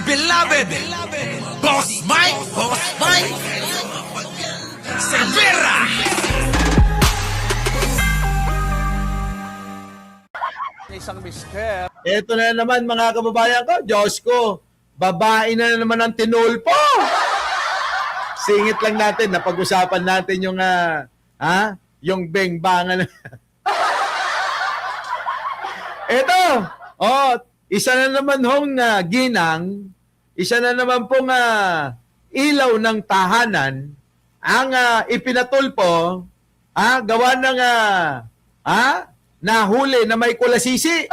beloved Boss Mike Cervera. Isang mister. Ito na naman mga kababayan ko, Diyos ko, babae na naman ang tinulpo. Singit lang natin, napag-usapan natin yung, yung bengbangan. Ito, isa na naman hong ginang, isa na naman pong ilaw ng tahanan, ang ipinatulpo, gawa ng, nahuli na may kulasisi.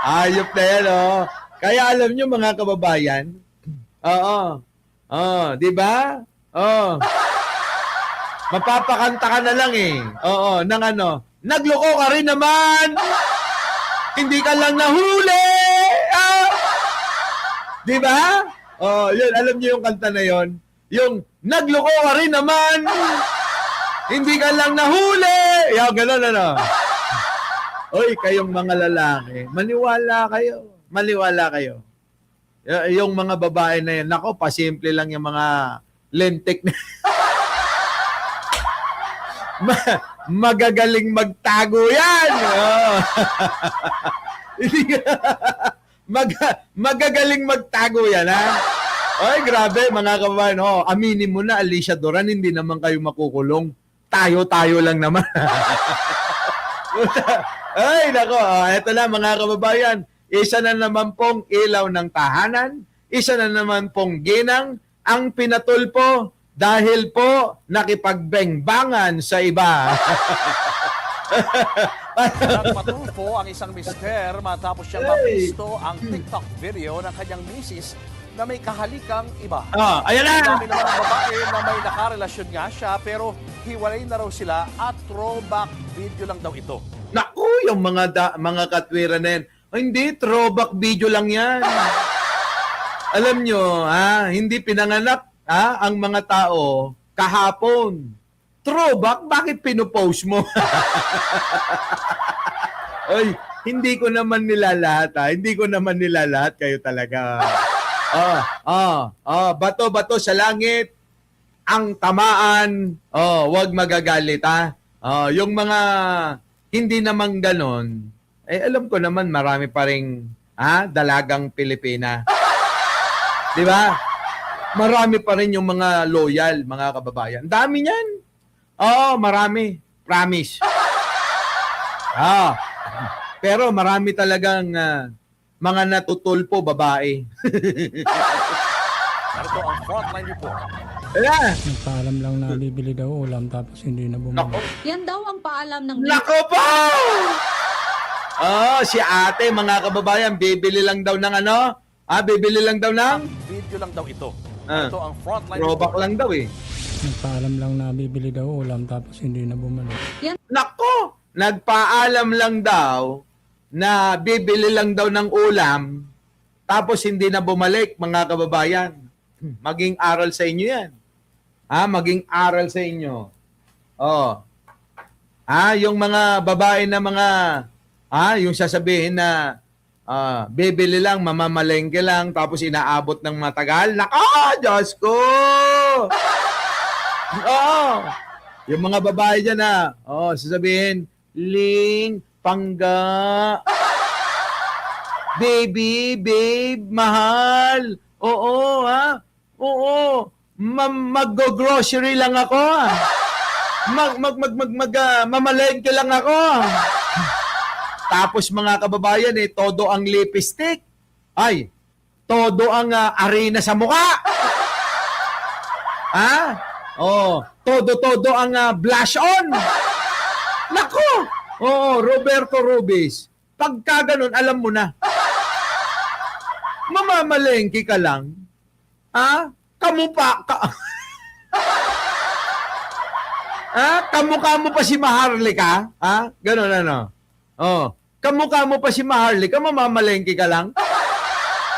Ayop na yan, Kaya alam nyo mga kababayan, di ba? Mapapakanta ka na lang ng nagloko ka rin naman. Hindi ka lang nahuli. Di ba? Yun, alam nyo yung kanta na yon. Yung nagloko ka rin naman. Hindi ka lang nahuli. Yan, gano'n, Oy, kayong mga lalaki, maniwala kayo. Maniwala kayo. Yung mga babae na yan, nako, pasimple lang yung mga lentik na. Magagaling magtago yan. Magagaling magtago yan, Oy, grabe, mga kababayan. Aminin mo na, Alicia Duran, hindi naman kayo makukulong. Tayo-tayo lang naman. Ay, nako, eto na mga kababayan. Isa na naman pong ilaw ng tahanan, isa na naman pong ginang ang pinatulpo dahil po nakipagbengbangan sa iba. Nagpatulpo ang isang mister matapos siyang mapisto ang TikTok video ng kanyang misis na may kahalikang iba. Ayan na! Sabi naman ang babae na may nakarelasyon nga siya pero hiwalay na raw sila at throwback video lang daw ito. Naku, yung mga katwiran na yan. Hindi, throwback video lang yan. Alam nyo, hindi pinanganak ang mga tao kahapon. Throwback, bakit pinupost mo? Oy, hindi ko naman nilalahat, Hindi ko naman nilalahat kayo talaga. Bato-bato sa langit, ang tamaan, wag magagalit, yung mga hindi naman ganon, alam ko naman marami pa ring dalagang Pilipina. Di ba? Marami pa rin yung mga loyal, mga kababayan. Dami niyan. Marami. Promise. Pero marami talagang mga natutulpo babae. Narito ang frontline report. Ayan. Nagpaalam lang na bibili daw ulam tapos hindi na bumalik. Nako. Yan daw ang paalam ng... Nako po! Si ate, mga kababayan, bibili lang daw ng bibili lang daw ng... Video lang daw ito. Ito ang frontline throwback report. lang daw Nagpaalam lang na bibili daw ulam tapos hindi na bumalik. Nako! Nagpaalam lang daw na bibili lang daw ng ulam tapos hindi na bumalik, mga kababayan. Maging aral sa inyo yan. Maging aral sa inyo. Yung mga babae na mga, yung sasabihin na, bibili lang, mamamalengke lang, tapos inaabot ng matagal. Nako, Diyos ko! Yung mga babae dyan sasabihin, Ling, pangga, baby, babe, mahal, oo, mag-grocery lang ako, mamalengke lang ako. Tapos mga kababayan, todo ang lipstick. Ay, todo ang arena sa mukha. Todo ang blush on. Nako! Roberto Rubis. Pagka ganun, alam mo na. Mamamalengke ka lang. Kamukha mo pa si Maharlika? Ganun, kamukha mo pa si Maharlika, mamamalengke ka lang?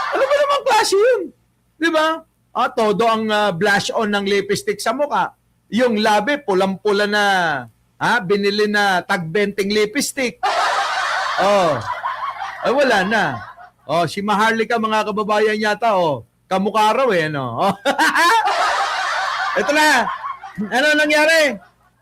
Ano ba namang klase yun? Di ba? Todo ang blush on ng lipstick sa mukha. Yung labi, pulang-pula na, binili na tag-benting lipstick. Ay, wala na. Oh, si Maharlika, mga kababayan yata, oh. Kamukha raw eh, no? Oh. Ito na. Ano nangyari?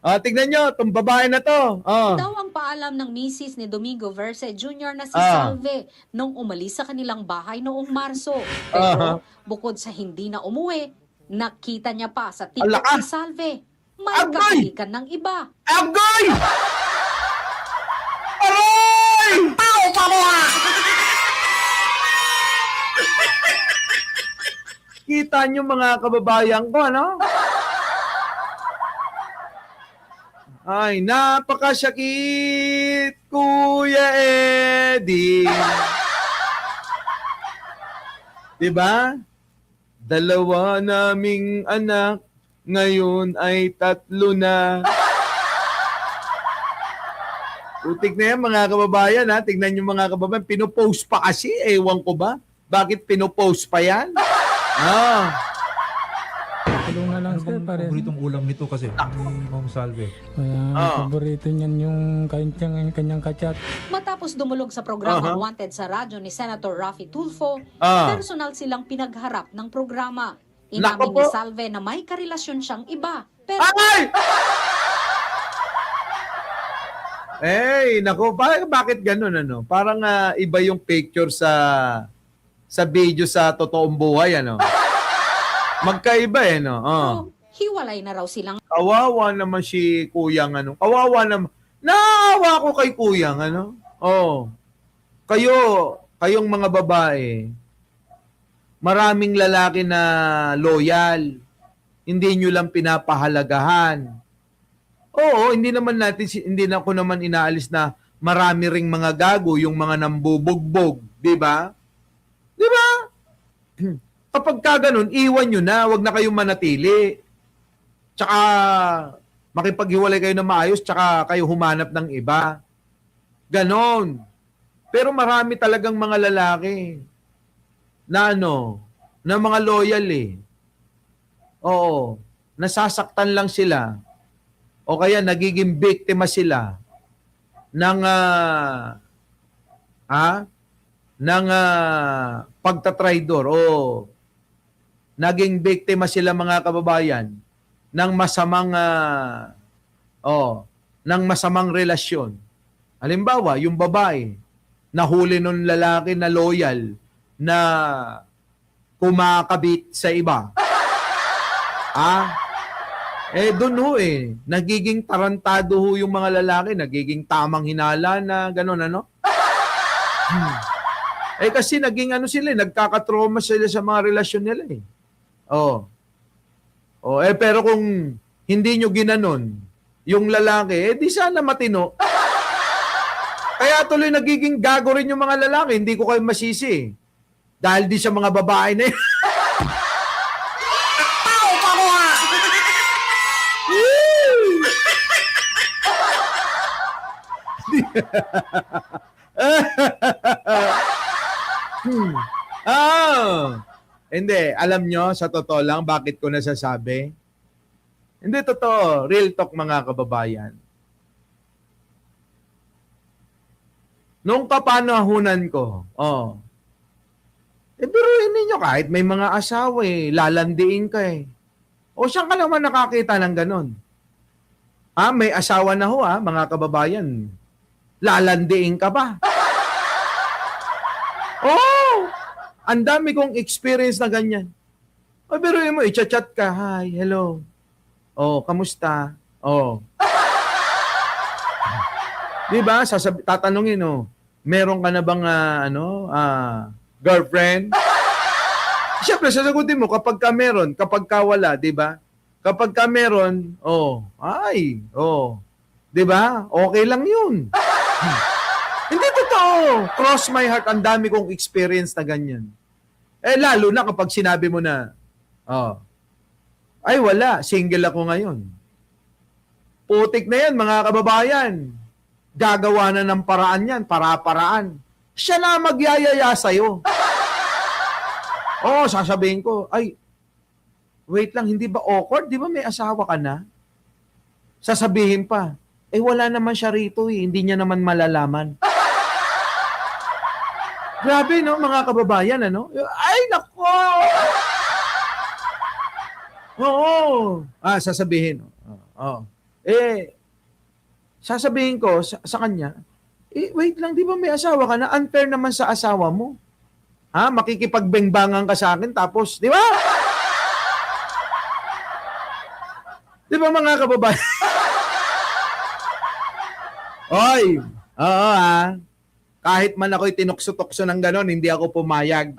Oh, tignan nyo, itong babae na to. Oh. Daw ang paalam ng misis ni Domingo Verse Jr. na si Ah. Salve nung umalis sa kanilang bahay noong Marso. Pero Aha. bukod sa hindi na umuwi, nakita niya pa sa Ala TikTok ka! si Salve. May Agay! kahalikan ng iba. Agoy! Aray! Kita nyo mga kababayan ko, ano? Ay, napakasakit, Kuya Eddie. Diba? Dalawa naming anak, ngayon ay 3 na. Utik na yan, mga kababayan, ha? Tignan nyo mga kababayan, pinopost pa kasi, ewan ko ba? Bakit pinopost pa yan? Ah. Tulungan lang Ano sir, bang pare. paboritong ulam nito kasi? Ni Ma'am Salve. Kaya Ah. paborito niyan yung kanyang kachat. Matapos dumulog sa programa Aha. Wanted sa radyo ni Senator Raffy Tulfo, Ah. personal silang pinagharap ng programa. Nako Inamin po. ni Salve na may karelasyon siyang iba. Pero Ay! Eh, nako, bakit ganun, ano? Parang iba yung picture sa video sa totoong buhay, ano? Magkaiba, eh, no? Oh. hiwalay na raw silang Kawawa naman si Kuyang, ano? Kawawa naman. Naawa ko kay Kuyang, ano? Oh. Kayong mga babae, maraming lalaki na loyal. Hindi nyo lang pinapahalagahan. Oo, hindi na ako naman inaalis na marami ring mga gago, yung mga nambubugbog, di ba? Di ba? Kapag ka ganun, iwan nyo na, wag na kayong manatili. Tsaka makipaghiwalay kayo na maayos, tsaka kayo humanap ng iba. Ganon. Pero marami talagang mga lalaki na na mga loyal eh. Oo, nasasaktan lang sila. O kaya nagiging biktima sila ng pagtatraidor o naging biktima sila, mga kababayan, ng masamang relasyon. Halimbawa, yung babae nahuli nung lalaki na loyal na kumakabit sa iba. Doon ho nagiging tarantado ho yung mga lalaki, nagiging tamang hinala na gano'n, ano? Kasi naging sila, nagkakatrauma sila sa mga relasyon nila eh. Pero kung hindi nyo ginanon yung lalaki, di sana matino. Kaya tuloy nagiging gago rin yung mga lalaki, hindi ko kayo masisi. Dahil di sa mga babae na yun. Hindi, alam nyo, sa totoo lang, bakit ko nasasabi? Hindi, totoo. Real talk, mga kababayan. Nung kapanahunan ko, biruin ninyo, kahit may mga asawa lalandiin ka O saan ka naman nakakita ng ganon? May asawa na ho, mga kababayan. Lalandiin ka ba? Ang dami kong experience na ganyan. Biruin mo, i-chat ka. Hi, hello. Kamusta? Diba? Tatanungin, meron ka na bang, girlfriend? Siyempre, sasagutin mo kapag ka meron, kapag ka wala, diba? Kapag ka meron, diba? Okay lang yun. Hindi totoo. Cross my heart, ang dami kong experience na ganyan. Lalo na kapag sinabi mo na, ay wala, single ako ngayon. Putik na yan, mga kababayan. Gagawa na ng paraan yan, para-paraan. Siya na magyayaya sa'yo. Sasabihin ko, ay, wait lang, hindi ba awkward? Di ba may asawa ka na? Sasabihin pa, wala naman siya rito hindi niya naman malalaman. Grabe, no, mga kababayan, ano? Ay, nako! Oo. Sasabihin. Oo. Sasabihin ko sa kanya, wait lang, di ba may asawa ka na? Unfair naman sa asawa mo. Ha? Makikipagbengbangan ka sa akin, tapos, di ba? Di ba mga kababayan? Oy! Oo, ha? Kahit man ako'y tinukso-tukso ng ganon, hindi ako pumayag.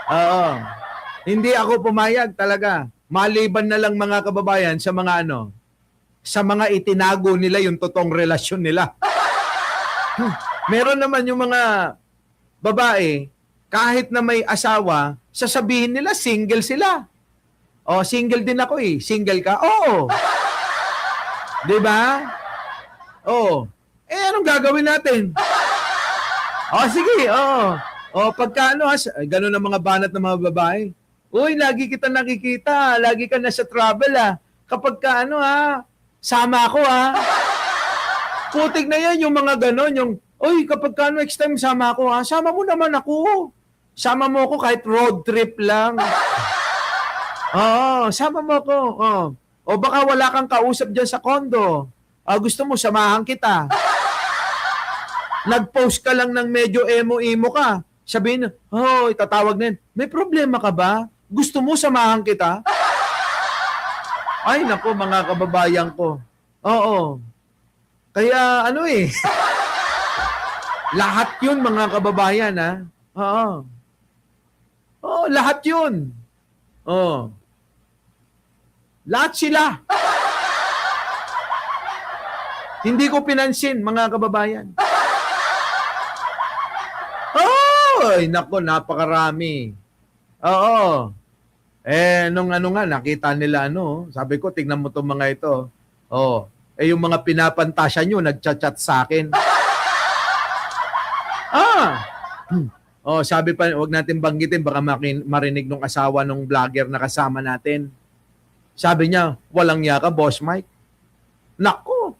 Oo. Hindi ako pumayag talaga. Maliban na lang mga kababayan sa mga sa mga itinago nila yung totoong relasyon nila. Meron naman yung mga babae, kahit na may asawa, sasabihin nila single sila. O, single din ako eh. Single ka? Oo. Di ba? Oo. Anong gagawin natin? Sige, oo. Pagka ganun ang mga banat ng mga babae. Uy, lagi kita nakikita. Lagi ka nasa travel, Kapag ka, sama ako, Putik na yan, yung mga ganon, yung, uy, kapag ka, next time sama ako, Sama mo naman ako. Sama mo ako kahit road trip lang. Oo, sama mo ako. O baka wala kang kausap dyan sa condo. Gusto mo, samahan kita. Nag-post ka lang ng medyo emo-emo ka. Sabihin, itatawag na yun. May problema ka ba? Gusto mo samahan kita? Ay, nako, mga kababayan ko. Oo. Kaya, lahat yun, mga kababayan, Oo. Oo, lahat yun. Oo. Lahat sila. Hindi ko pinansin, mga kababayan. Ay, nako, napakarami. Oo. Nung nakita nila, sabi ko, tignan mo itong mga ito. Yung mga pinapantasya nyo, nagchat-chat sa akin. Sabi pa, wag natin banggitin, baka marinig nung asawa nung vlogger na kasama natin. Sabi niya, walang yaka, Boss Mike. Nako,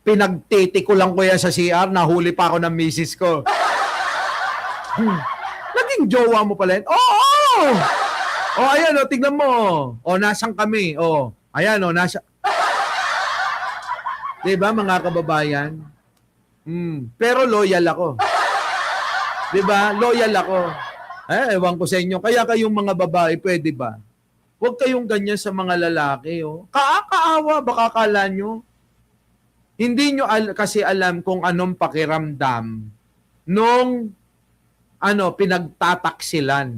pinagtiti ko lang ko yan sa CR, nahuli pa ako ng misis ko. Naging jowa mo pala yun? Oo! Ayan, tignan mo. Nasaan kami? Ayan, nasa... Diba, mga kababayan? Pero loyal ako. Diba? Loyal ako. Ewan ko sa inyo. Kaya kayong mga babae, pwede ba? Huwag kayong ganyan sa mga lalaki. Kaakaawa, baka kala nyo. Hindi nyo kasi alam kung anong pakiramdam nung pinagtataksilan.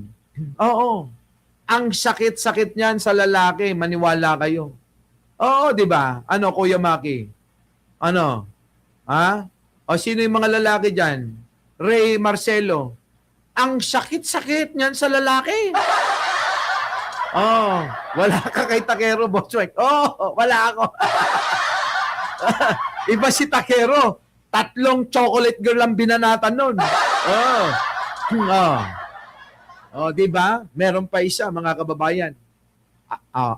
Oo. Ang sakit-sakit niyan sa lalaki, maniwala kayo. Oo, di ba? Kuya Maki? Sino yung mga lalaki dyan? Ray Marcelo. Ang sakit-sakit niyan sa lalaki. Wala ka kay Takero, Boss Mike. Wala ako. Iba si Takero. 3 chocolate girl ang binanatan nun. Di ba? Meron pa isa, mga kababayan.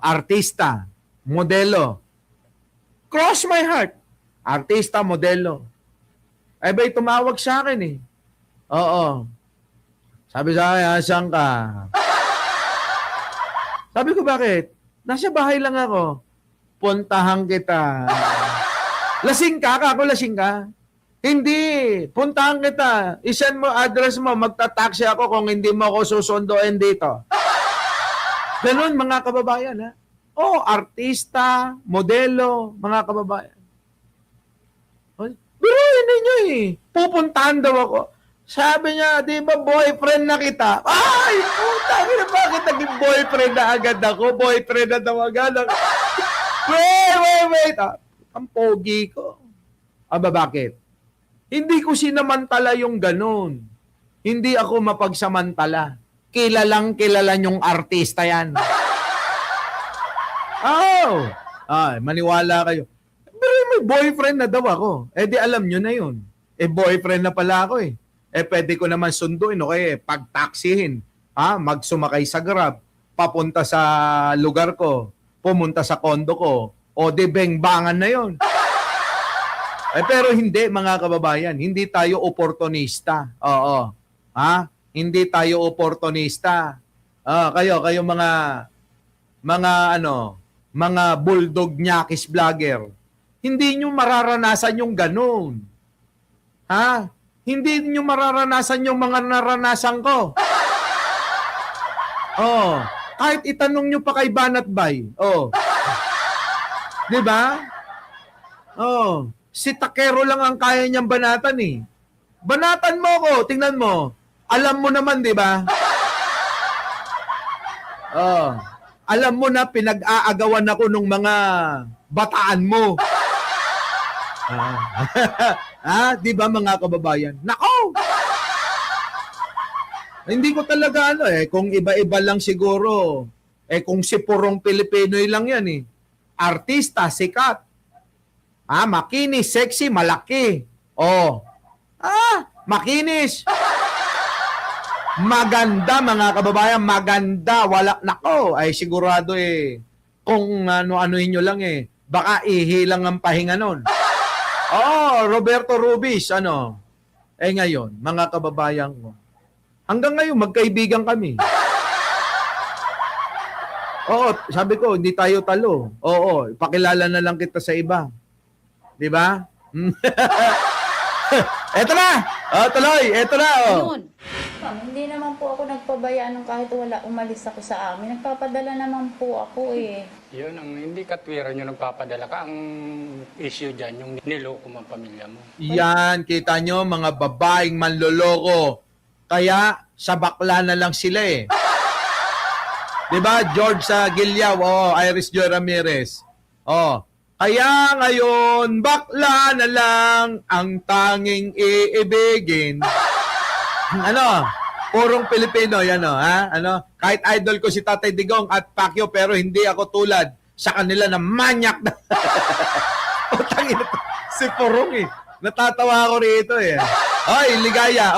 Artista, modelo. Cross my heart. Artista, modelo. Ba'y tumawag sa akin eh. Oo. Sabi sa akin, saan ka? Sabi ko, bakit? Nasa bahay lang ako. Puntahan kita. Lasing ka? Ako lasing ka? Hindi. Puntahan kita. Isan mo, address mo, magta-taxi ako kung hindi mo ako susunduin dito. Ganun, mga kababayan, artista, modelo, mga kababayan. Biruin ninyo eh. Pupuntahan daw ako. Sabi niya, di ba boyfriend na kita? Ay, puta, bakit naging boyfriend na agad ako? Boyfriend na daw agad ako. Wait. Ang pogi ko. Bakit? Hindi ko sinamantala yung ganun. Hindi ako mapagsamantala. Kilalang kilala nyong artista yan. Maniwala kayo. Pero may boyfriend na daw ako. Di alam nyo na yun. Boyfriend na pala ako eh. Pwede ko naman sunduin, okay? Pag-taxihin. Magsumakay sa Grab. Papunta sa lugar ko. Pumunta sa kondo ko. Bengbangan na yun. Pero hindi, mga kababayan. Hindi tayo oportunista. Oo. Ha? Hindi tayo oportunista. Kayo mga bulldog nyakis vlogger. Hindi nyo mararanasan yung ganun. Ha? Hindi nyo mararanasan yung mga naranasan ko. Kahit itanong nyo pa kay Banat Bay. Di ba? Si Takero lang ang kaya niyang banatan eh. Banatan mo ko, tingnan mo. Alam mo naman, di ba? Alam mo na pinag-aagawan ako nung mga bataan mo. Di ba mga kababayan? Nako! Hindi ko talaga kung iba-iba lang siguro. Kung si purong Pilipinoy lang yan eh. Artista, sikat. Makinis, sexy, malaki. Makinis. Maganda mga kababayan, maganda. Wala, nako, ay sigurado kung ano-anuhin nyo lang baka ihilang ang pahinga nun. Roberto Rubis, ngayon, mga kababayan ko. Hanggang ngayon, magkaibigan kami. Sabi ko, hindi tayo talo. Ipakilala na lang kita sa iba. Di ba? Eto na! Tuloy! Eto na! Ayun, Hindi naman po ako nagpabayaan ng kahit wala umalis ako sa amin. Nagpapadala naman po ako eh. Yun, ang hindi katwiran yung nagpapadala ka. Ang issue dyan, yung niloko mo ang pamilya mo. Yan, kita nyo, mga babaeng manloloko. Kaya, sa bakla na lang sila eh. Diba? George Gilliao, Iris Joy Ramirez. Kaya ngayon, bakla na lang ang tanging iibigin. Purong Pilipino, kahit idol ko si Tatay Digong at Pacquiao, pero hindi ako tulad sa kanila na manyak na. Si Purong natatawa ako rito Ligaya,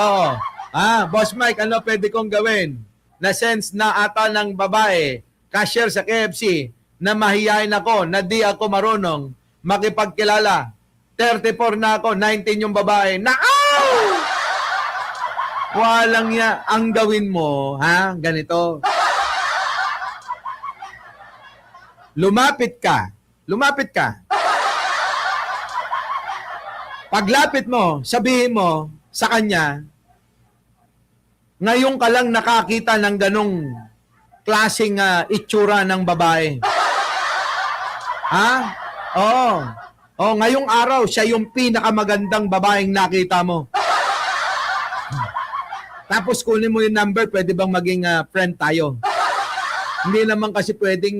Boss Mike, ano pwede kong gawin? Na sense na ata ng babae, cashier sa KFC, na mahihayin ako, na di ako marunong makipagkilala. 34 na ako, 19 yung babae. Naaw! Walang ang gawin mo, ganito. Lumapit ka. Paglapit mo, sabihin mo sa kanya, ngayon ka lang nakakita ng ganong klaseng itsura ng babae. Ngayong araw, siya yung pinakamagandang babaeng nakita mo. Tapos kunin mo yung number, pwede bang maging friend tayo? Hindi naman kasi pwedeng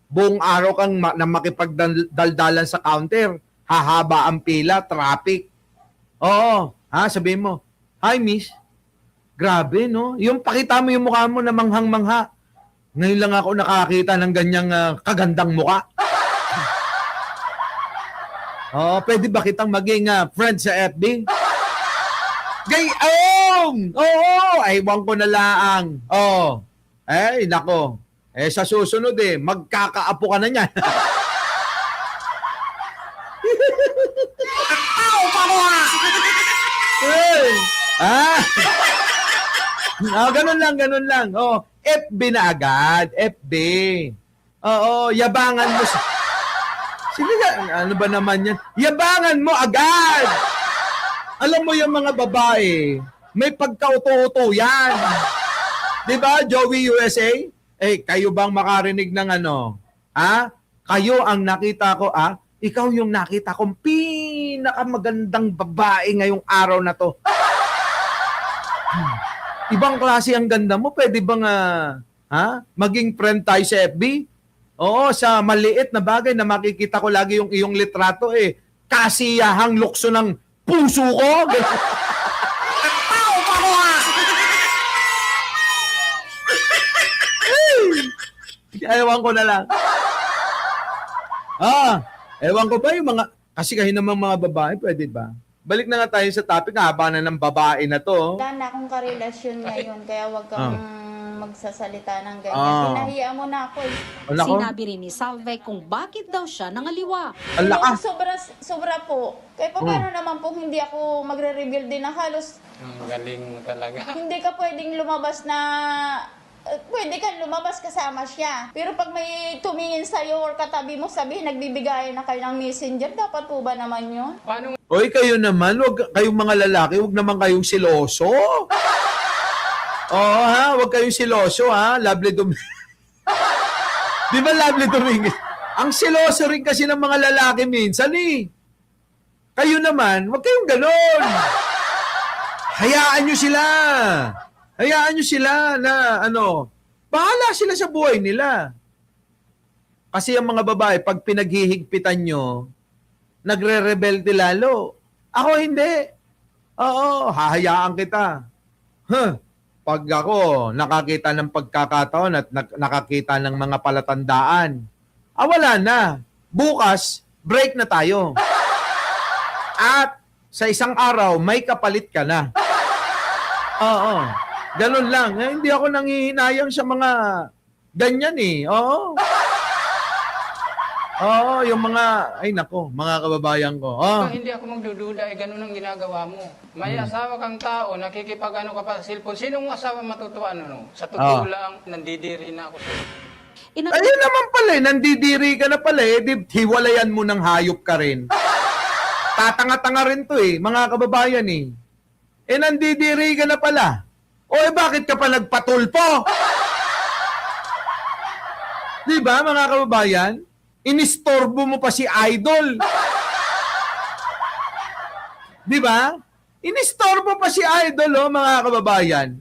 buong araw kang makipagdaldalan sa counter. Hahaba ang pila, traffic. Sabihin mo, hi miss, grabe no? Yung pakita mo yung mukha mo na manghang-mangha. Ngayon lang ako nakakita ng ganyang kagandang mukha. Pwede ba kitang maging friend sa FB? Gayong! Aywan ko na laang. Nako. Sa susunod magkakaapo ka na niyan. Ganun lang. FB na agad. FB. Yabangan mo. Sige ano ba naman yan? Yabangan mo agad! Alam mo yung mga babae, may pagkauto-uto yan. Diba, Joey USA? Kayo bang makarinig ng Kayo ang nakita ko, ikaw yung nakita kong pinakamagandang babae ngayong araw na to. Ibang klase ang ganda mo. Pwede bang maging friend tayo sa FB? Sa maliit na bagay na makikita ko lagi yung iyong litrato kasiyahang lukso ng puso ko. Ewan ko na lang. Ewan ko ba yung mga, kasi kayo namang mga babae, pwede ba? Balik na nga tayo sa topic, haba na ng babae na to. Wala na akong karelasyon ngayon, kaya wag kang magsasalita ng ganyan. Ah. Pinahiya mo na ako eh. Wala ko. Sinabi rin ni Salve kung bakit daw siya nangaliwa. Ang lakas. Sobra po. Kaya paano naman po hindi ako magre-reveal din na halos Ang galing mo talaga. hindi ka pwedeng lumabas na pwede kang lumabas kasama siya. Pero pag may tumingin sa'yo or katabi mo, sabihin, nagbibigay na kayo ng messenger, dapat po ba naman yun? Paano Oy, kayo naman, wag kayong mga lalaki, wag naman kayong siloso. Oo ha, wag kayong siloso ha, Lovely Dominguez. Di ba Lovely Dominguez? Ang siloso rin kasi ng mga lalaki minsan eh. Kayo naman, wag kayong ganon. Hayaan nyo sila. Hayaan nyo sila na bahala sila sa buhay nila. Kasi ang mga babae, pag pinaghihigpitan nyo, nagre-rebelde lalo. Ako hindi. Oo, hahayaan kita. Pag ako nakakita ng pagkakataon at nakakita ng mga palatandaan, wala na. Bukas, break na tayo. At sa isang araw, may kapalit ka na. Oo. Ganun lang. Hindi ako nanghihinayang sa mga ganyan eh. Oo. Oo, yung mga, mga kababayan ko. Oh. hindi ako magdududa, ganun ang ginagawa mo. May asawa kang tao, nakikipag-ano ka pa sa cellphone. Sinong asawa matutuwa Sa totoo lang, nandidiri na ako sa Ayun naman pala nandidiri ka na pala hiwalayan mo ng hayop ka rin. Tatanga-tanga rin to mga kababayan nandidiri ka na pala. Bakit ka pa nagpatulpo? Di ba, mga kababayan? Inistorbo mo pa si Idol. Di ba? Inistorbo pa si Idol, mga kababayan.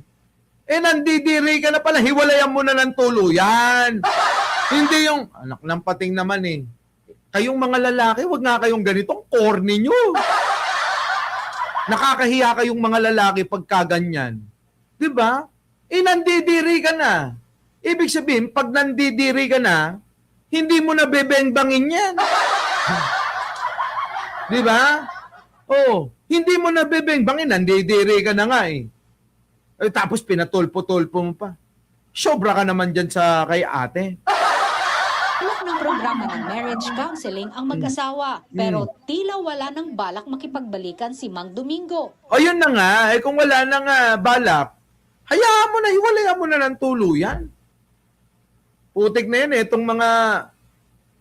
Nandidiri ka na pala, hiwalayan mo na ng tuluyan. Hindi yung, anak ng pating naman Kayong mga lalaki, wag nga kayong ganitong corny nyo. Nakakahiya kayong mga lalaki pagka ganyan. Di ba? Nandidiri ka na. Ibig sabihin, pag nandidiri ka na, hindi mo na bebengbangin yan. Di ba? Hindi mo na bebengbangin, nandidiri ka na nga tapos pinatulpo-tulpo mo pa. Sobra ka naman dyan kay ate. Tulak ng programa ng marriage counseling ang mag-asawa, pero tila wala nang balak makipagbalikan si Mang Domingo. Yun na nga, kung wala nang balak, hayaan mo na, hiwalayan mo na ng tuluyan. Putik na yun itong mga,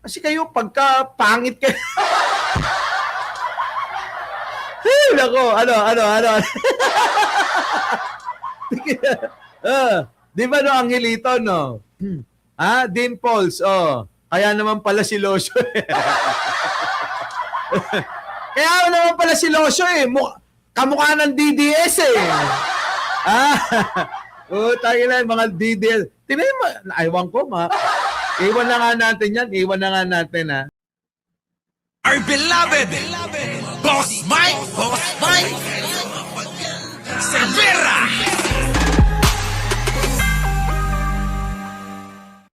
kasi kayo pagka pangit kayo. Hey, nako, ano. Di ba Angelito, no? Dimples, kaya naman pala si Losyo Kaya naman pala si Losyo kamukha ng DDS tayo na mga DDS. Tingnan mo, aywan ko, iwan na nga natin yan, Our beloved Boss Mike Cervera.